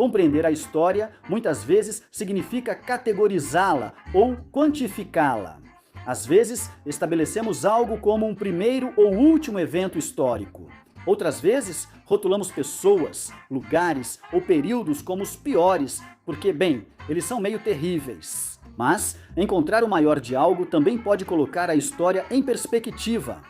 compreender a história muitas vezes significa categorizá-la ou quantificá-la. Às vezes, estabelecemos algo como um primeiro ou último evento histórico. Outras vezes, rotulamos pessoas, lugares ou períodos como os piores, porque, bem, eles são meio terríveis. Mas encontrar o maior de algo também pode colocar a história em perspectiva.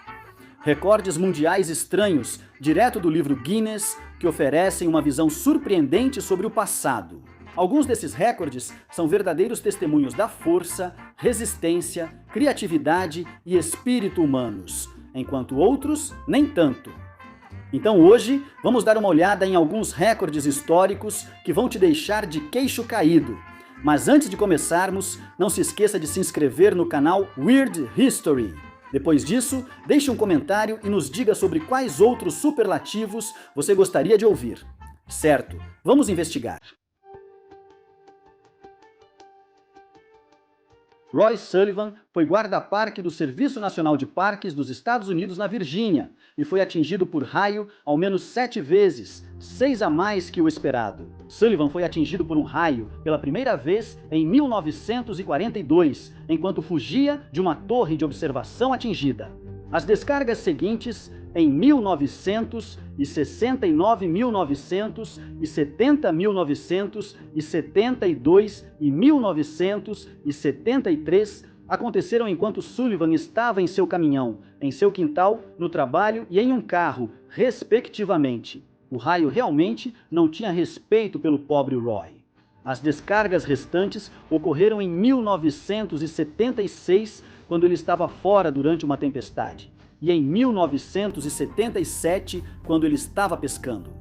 Recordes mundiais estranhos, direto do livro Guinness, que oferecem uma visão surpreendente sobre o passado. Alguns desses recordes são verdadeiros testemunhos da força, resistência, criatividade e espírito humanos, enquanto outros nem tanto. Então hoje vamos dar uma olhada em alguns recordes históricos que vão te deixar de queixo caído. Mas antes de começarmos, não se esqueça de se inscrever no canal Weird History. Depois disso, deixe um comentário e nos diga sobre quais outros superlativos você gostaria de ouvir. Certo, vamos investigar. Roy Sullivan foi guarda-parque do Serviço Nacional de Parques dos Estados Unidos na Virgínia e foi atingido por raio ao menos 7 vezes, 6 a mais que o esperado. Sullivan foi atingido por um raio pela primeira vez em 1942, enquanto fugia de uma torre de observação atingida. As descargas seguintes, em 1969, 1970, 1972 e 1973, aconteceram enquanto Sullivan estava em seu caminhão, em seu quintal, no trabalho e em um carro, respectivamente. O raio realmente não tinha respeito pelo pobre Roy. As descargas restantes ocorreram em 1976, quando ele estava fora durante uma tempestade, e em 1977, quando ele estava pescando.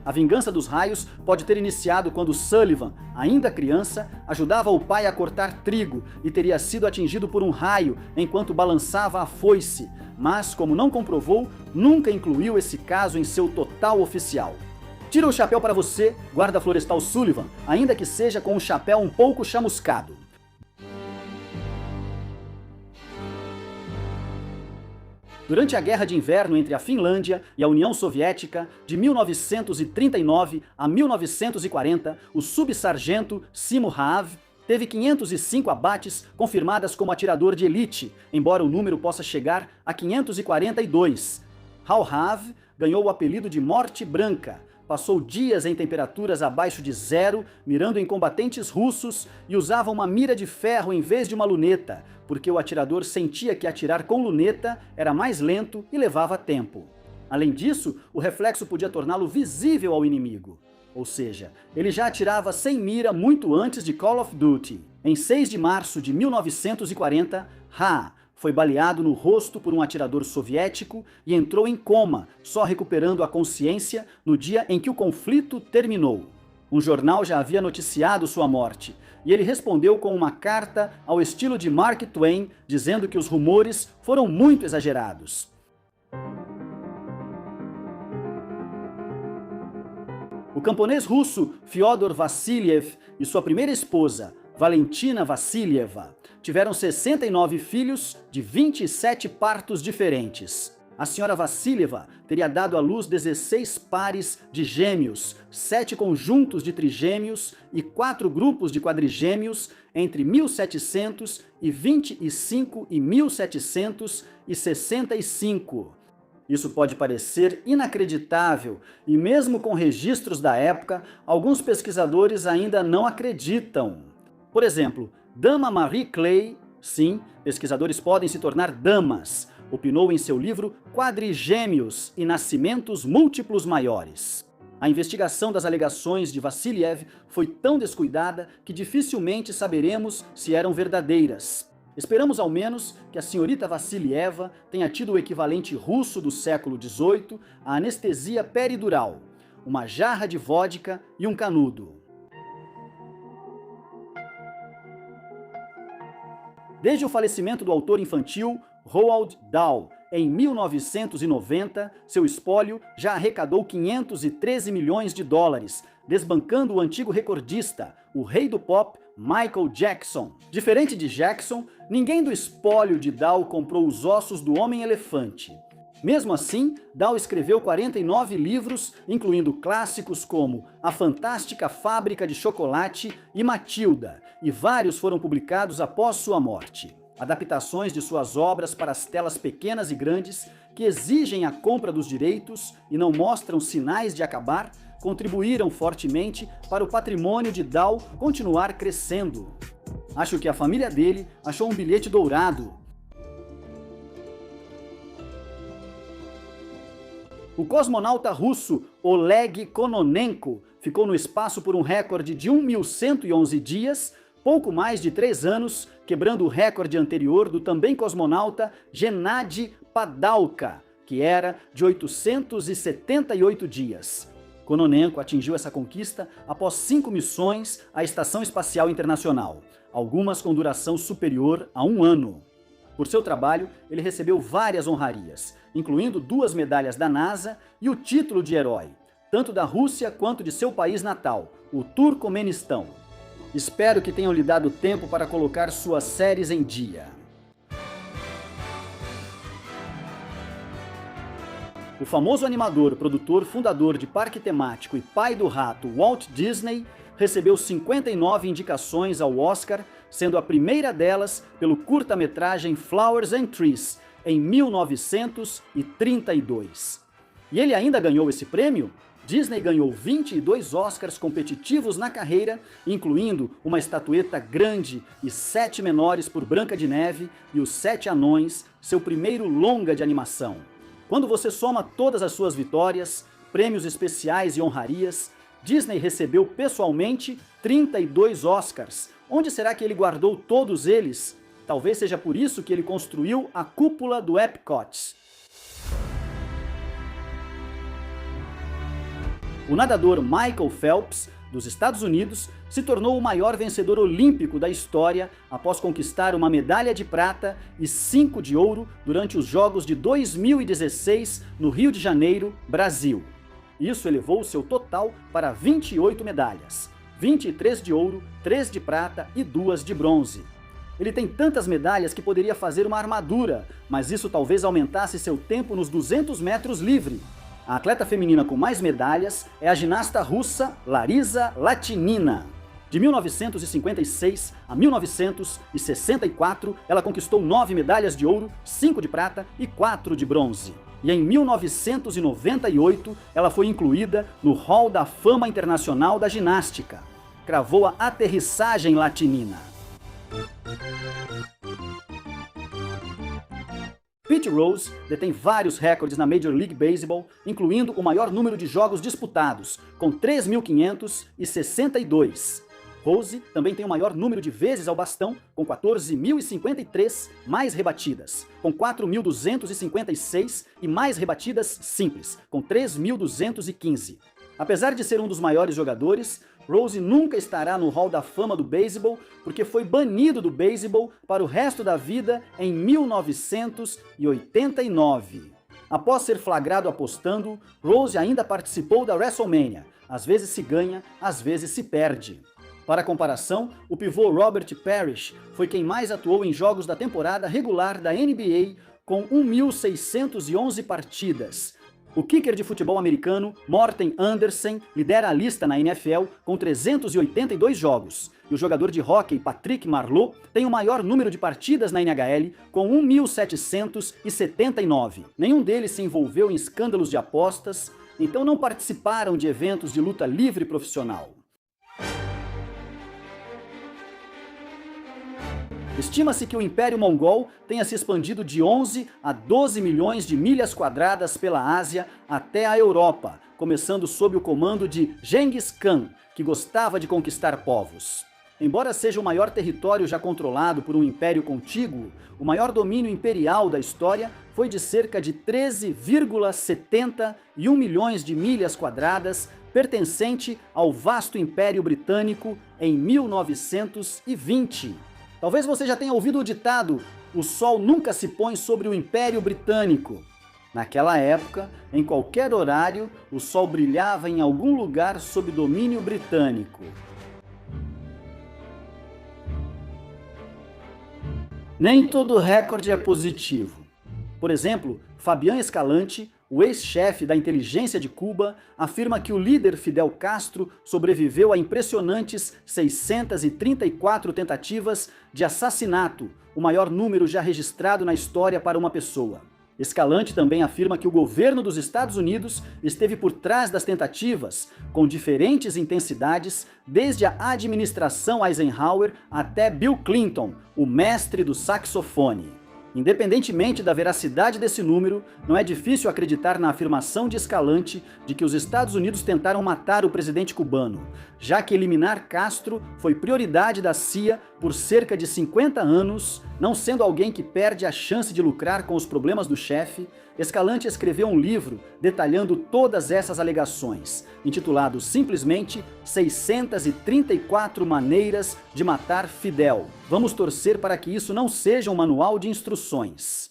A vingança dos raios pode ter iniciado quando Sullivan, ainda criança, ajudava o pai a cortar trigo e teria sido atingido por um raio enquanto balançava a foice, mas, como não comprovou, nunca incluiu esse caso em seu total oficial. Tira o chapéu para você, guarda florestal Sullivan, ainda que seja com um chapéu um pouco chamuscado. Durante a Guerra de Inverno entre a Finlândia e a União Soviética, de 1939 a 1940, o subsargento Simo Rav teve 505 abates confirmadas como atirador de elite, embora o número possa chegar a 542. Rav ganhou o apelido de Morte Branca. Passou dias em temperaturas abaixo de zero, mirando em combatentes russos e usava uma mira de ferro em vez de uma luneta, porque o atirador sentia que atirar com luneta era mais lento e levava tempo. Além disso, o reflexo podia torná-lo visível ao inimigo. Ou seja, ele já atirava sem mira muito antes de Call of Duty. Em 6 de março de 1940, Ha foi baleado no rosto por um atirador soviético e entrou em coma, só recuperando a consciência no dia em que o conflito terminou. Um jornal já havia noticiado sua morte, e ele respondeu com uma carta ao estilo de Mark Twain, dizendo que os rumores foram muito exagerados. O camponês russo Fyodor Vassiliev e sua primeira esposa, Valentina Vassilieva, tiveram 69 filhos de 27 partos diferentes. A senhora Vassilieva teria dado à luz 16 pares de gêmeos, 7 conjuntos de trigêmeos e 4 grupos de quadrigêmeos entre 1725 e 1765. Isso pode parecer inacreditável e mesmo com registros da época, alguns pesquisadores ainda não acreditam. Por exemplo, Dama Marie Clay, sim, pesquisadores podem se tornar damas, opinou em seu livro Quadrigêmeos e Nascimentos Múltiplos Maiores. A investigação das alegações de Vassiliev foi tão descuidada que dificilmente saberemos se eram verdadeiras. Esperamos ao menos que a senhorita Vassilieva tenha tido o equivalente russo do século XVIII, a anestesia peridural, uma jarra de vodka e um canudo. Desde o falecimento do autor infantil Roald Dahl, em 1990, seu espólio já arrecadou 513 milhões de dólares, desbancando o antigo recordista, o rei do pop, Michael Jackson. Diferente de Jackson, ninguém do espólio de Dahl comprou os ossos do Homem-Elefante. Mesmo assim, Dow escreveu 49 livros, incluindo clássicos como A Fantástica Fábrica de Chocolate e Matilda, e vários foram publicados após sua morte. Adaptações de suas obras para as telas pequenas e grandes, que exigem a compra dos direitos e não mostram sinais de acabar, contribuíram fortemente para o patrimônio de Dow continuar crescendo. Acho que a família dele achou um bilhete dourado. O cosmonauta russo Oleg Kononenko ficou no espaço por um recorde de 1.111 dias, pouco mais de 3 anos, quebrando o recorde anterior do também cosmonauta Gennady Padalka, que era de 878 dias. Kononenko atingiu essa conquista após 5 missões à Estação Espacial Internacional, algumas com duração superior a 1 ano. Por seu trabalho, ele recebeu várias honrarias, incluindo 2 medalhas da NASA e o título de herói, tanto da Rússia quanto de seu país natal, o Turcomenistão. Espero que tenham lhe dado tempo para colocar suas séries em dia. O famoso animador, produtor, fundador de parque temático e pai do rato Walt Disney recebeu 59 indicações ao Oscar, sendo a primeira delas pelo curta-metragem Flowers and Trees, em 1932. E ele ainda ganhou esse prêmio? Disney ganhou 22 Oscars competitivos na carreira, incluindo uma estatueta grande e 7 menores por Branca de Neve e Os 7 Anões, seu primeiro longa de animação. Quando você soma todas as suas vitórias, prêmios especiais e honrarias, Disney recebeu pessoalmente 32 Oscars. Onde será que ele guardou todos eles? Talvez seja por isso que ele construiu a cúpula do Epcot. O nadador Michael Phelps, dos Estados Unidos, se tornou o maior vencedor olímpico da história após conquistar uma medalha de prata e 5 de ouro durante os Jogos de 2016 no Rio de Janeiro, Brasil. Isso elevou seu total para 28 medalhas, 23 de ouro, 3 de prata e 2 de bronze. Ele tem tantas medalhas que poderia fazer uma armadura, mas isso talvez aumentasse seu tempo nos 200 metros livre. A atleta feminina com mais medalhas é a ginasta russa Larisa Latynina. De 1956 a 1964, ela conquistou 9 medalhas de ouro, 5 de prata e 4 de bronze. E em 1998, ela foi incluída no Hall da Fama Internacional da Ginástica. Cravou a aterrissagem latinina. Pete Rose detém vários recordes na Major League Baseball, incluindo o maior número de jogos disputados, com 3.562. Rose também tem o maior número de vezes ao bastão, com 14.053, mais rebatidas, com 4.256 e mais rebatidas simples, com 3.215. Apesar de ser um dos maiores jogadores, Rose nunca estará no Hall da Fama do beisebol porque foi banido do beisebol para o resto da vida em 1989. Após ser flagrado apostando, Rose ainda participou da WrestleMania. Às vezes se ganha, às vezes se perde. Para comparação, o pivô Robert Parrish foi quem mais atuou em jogos da temporada regular da NBA com 1.611 partidas. O kicker de futebol americano, Morten Andersen, lidera a lista na NFL com 382 jogos. E o jogador de hóquei, Patrick Marleau, tem o maior número de partidas na NHL com 1.779. Nenhum deles se envolveu em escândalos de apostas, então não participaram de eventos de luta livre profissional. Estima-se que o Império Mongol tenha se expandido de 11 a 12 milhões de milhas quadradas pela Ásia até a Europa, começando sob o comando de Genghis Khan, que gostava de conquistar povos. Embora seja o maior território já controlado por um império contíguo, o maior domínio imperial da história foi de cerca de 13,71 milhões de milhas quadradas, pertencente ao vasto Império Britânico em 1920. Talvez você já tenha ouvido o ditado: o sol nunca se põe sobre o Império Britânico. Naquela época, em qualquer horário, o sol brilhava em algum lugar sob domínio britânico. Nem todo recorde é positivo. Por exemplo, Fabián Escalante, o ex-chefe da inteligência de Cuba, afirma que o líder Fidel Castro sobreviveu a impressionantes 634 tentativas de assassinato, o maior número já registrado na história para uma pessoa. Escalante também afirma que o governo dos Estados Unidos esteve por trás das tentativas, com diferentes intensidades, desde a administração Eisenhower até Bill Clinton, o mestre do saxofone. Independentemente da veracidade desse número, não é difícil acreditar na afirmação de Escalante de que os Estados Unidos tentaram matar o presidente cubano, já que eliminar Castro foi prioridade da CIA por cerca de 50 anos, não sendo alguém que perde a chance de lucrar com os problemas do chefe. Escalante escreveu um livro detalhando todas essas alegações, intitulado simplesmente 634 Maneiras de Matar Fidel. Vamos torcer para que isso não seja um manual de instruções.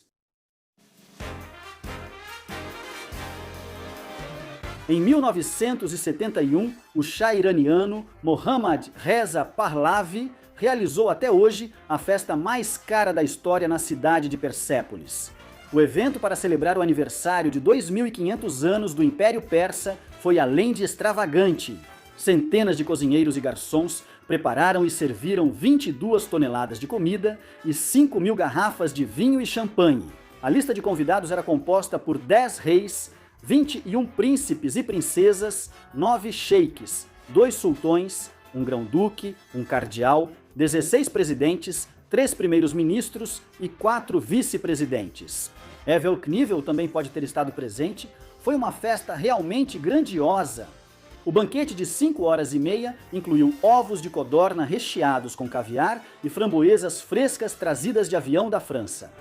Em 1971, o Shah iraniano Mohammad Reza Pahlavi realizou até hoje a festa mais cara da história na cidade de Persépolis. O evento para celebrar o aniversário de 2.500 anos do Império Persa foi além de extravagante. Centenas de cozinheiros e garçons prepararam e serviram 22 toneladas de comida e 5.000 garrafas de vinho e champanhe. A lista de convidados era composta por 10 reis, 21 príncipes e princesas, 9 sheiks, 2 sultões, um grão-duque, um cardeal, 16 presidentes, 3 primeiros ministros e 4 vice-presidentes. Evel Knievel também pode ter estado presente. Foi uma festa realmente grandiosa. O banquete de 5 horas e meia incluiu ovos de codorna recheados com caviar e framboesas frescas trazidas de avião da França.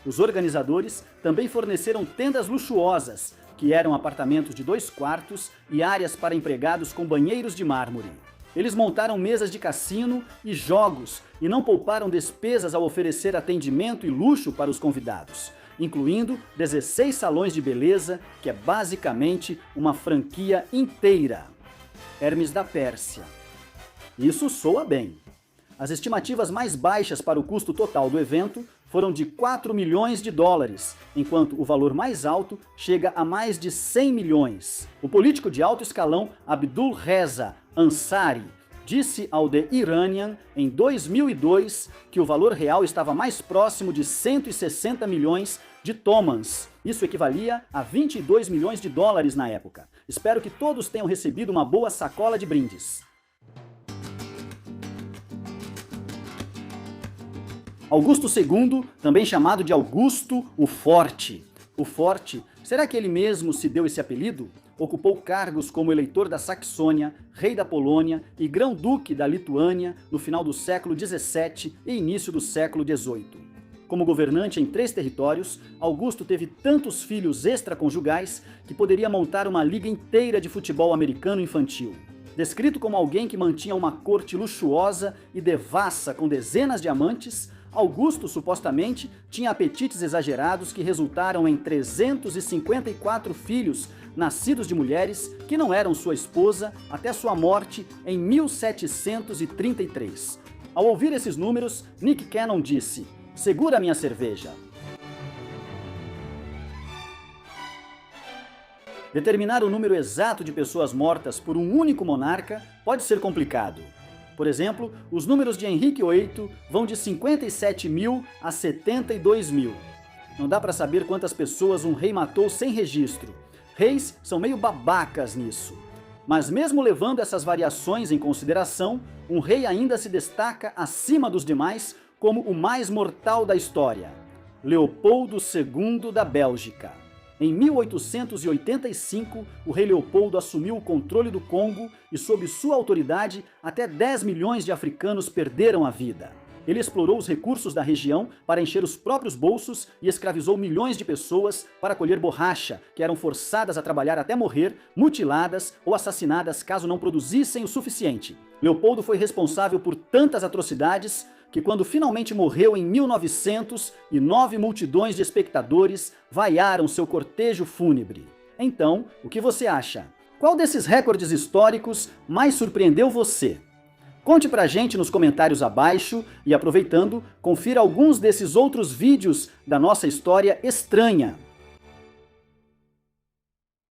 Os organizadores também forneceram tendas luxuosas, que eram apartamentos de 2 quartos e áreas para empregados com banheiros de mármore. Eles montaram mesas de cassino e jogos e não pouparam despesas ao oferecer atendimento e luxo para os convidados, incluindo 16 salões de beleza, que é basicamente uma franquia inteira. Hermes da Pérsia. Isso soa bem. As estimativas mais baixas para o custo total do evento foram de 4 milhões de dólares, enquanto o valor mais alto chega a mais de 100 milhões. O político de alto escalão Abdul Reza Ansari disse ao The Iranian em 2002 que o valor real estava mais próximo de 160 milhões de tomans. Isso equivalia a 22 milhões de dólares na época. Espero que todos tenham recebido uma boa sacola de brindes. Augusto II, também chamado de Augusto o Forte. O Forte, será que ele mesmo se deu esse apelido? Ocupou cargos como eleitor da Saxônia, rei da Polônia e grão-duque da Lituânia no final do século XVII e início do século XVIII. Como governante em 3 territórios, Augusto teve tantos filhos extraconjugais que poderia montar uma liga inteira de futebol americano infantil. Descrito como alguém que mantinha uma corte luxuosa e devassa com dezenas de amantes, Augusto supostamente tinha apetites exagerados que resultaram em 354 filhos nascidos de mulheres que não eram sua esposa até sua morte em 1733. Ao ouvir esses números, Nick Cannon disse: "Segura minha cerveja." Determinar o número exato de pessoas mortas por um único monarca pode ser complicado. Por exemplo, os números de Henrique VIII vão de 57 mil a 72 mil. Não dá para saber quantas pessoas um rei matou sem registro. Reis são meio babacas nisso. Mas mesmo levando essas variações em consideração, um rei ainda se destaca acima dos demais como o mais mortal da história: Leopoldo II da Bélgica. Em 1885, o rei Leopoldo assumiu o controle do Congo e, sob sua autoridade, até 10 milhões de africanos perderam a vida. Ele explorou os recursos da região para encher os próprios bolsos e escravizou milhões de pessoas para colher borracha, que eram forçadas a trabalhar até morrer, mutiladas ou assassinadas caso não produzissem o suficiente. Leopoldo foi responsável por tantas atrocidades que, quando finalmente morreu em 1900, 9 multidões de espectadores vaiaram seu cortejo fúnebre. Então, o que você acha? Qual desses recordes históricos mais surpreendeu você? Conte pra gente nos comentários abaixo e, aproveitando, confira alguns desses outros vídeos da nossa história estranha.